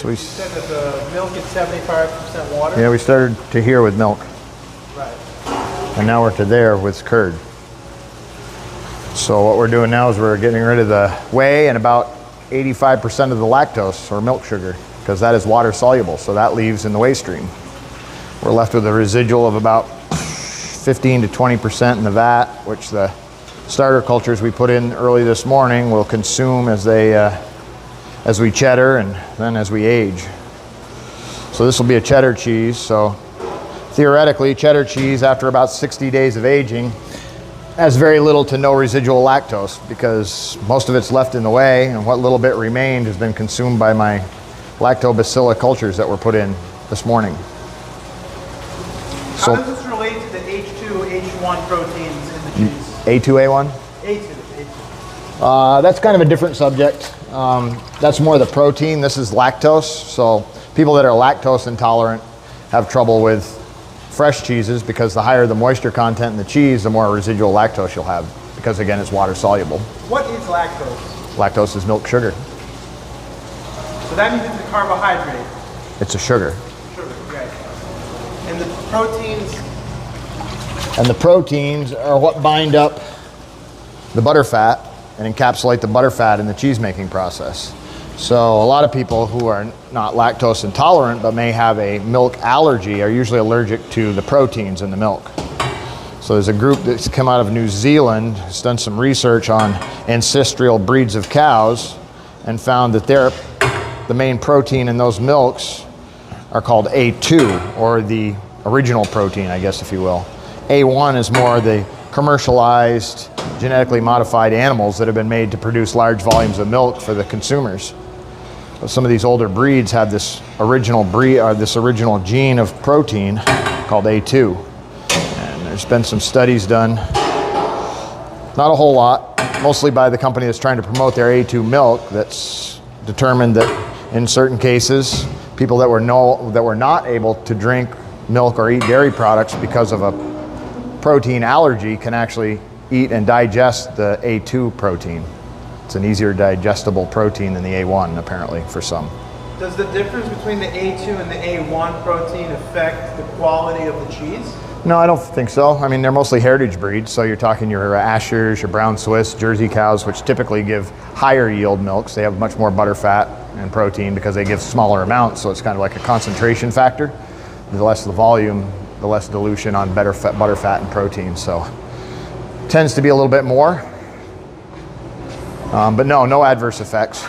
So we said that the milk is 75% water? Yeah, we started to here with milk. Right. And now we're to there with curd. So what we're doing now is we're getting rid of the whey and about 85% of the lactose or milk sugar, because that is water soluble, so that leaves in the whey stream. We're left with a residual of about 15 to 20% in the vat, which the starter cultures we put in early this morning will consume as we cheddar and then as we age. So this will be a cheddar cheese. So theoretically, cheddar cheese after about 60 days of aging has very little to no residual lactose, because most of it's left in the whey, and what little bit remained has been consumed by my lactobacillus cultures that were put in this morning. How does this relate to the H2, H1 proteins in the cheese? A2, A1? A2. That's kind of a different subject. That's more the protein. This is lactose. So people that are lactose intolerant have trouble with fresh cheeses, because the higher the moisture content in the cheese, the more residual lactose you'll have, because again, it's water soluble. What is lactose? Lactose is milk sugar. So that means it's a carbohydrate. It's a sugar. Sugar, right. And the proteins? And the proteins are what bind up the butter fat and encapsulate the butter fat in the cheese making process. So a lot of people who are not lactose intolerant but may have a milk allergy are usually allergic to the proteins in the milk. So there's a group that's come out of New Zealand, has done some research on ancestral breeds of cows, and found that the main protein in those milks are called A2, or the original protein, I guess, if you will. A1 is more the commercialized, genetically modified animals that have been made to produce large volumes of milk for the consumers. But some of these older breeds have this original gene of protein called A2. And there's been some studies done, not a whole lot, mostly by the company that's trying to promote their A2 milk, that's determined that in certain cases, people that were not able to drink milk or eat dairy products because of a protein allergy can actually eat and digest the A2 protein. It's an easier digestible protein than the A1, apparently, for some. Does the difference between the A2 and the A1 protein affect the quality of the cheese? No, I don't think so. I mean, they're mostly heritage breeds, so you're talking your Ashers, your brown Swiss, Jersey cows, which typically give higher yield milks. They have much more butter fat and protein because they give smaller amounts, so it's kind of like a concentration factor. The less the volume, the less dilution on butter fat and protein, so tends to be a little bit more. But no adverse effects.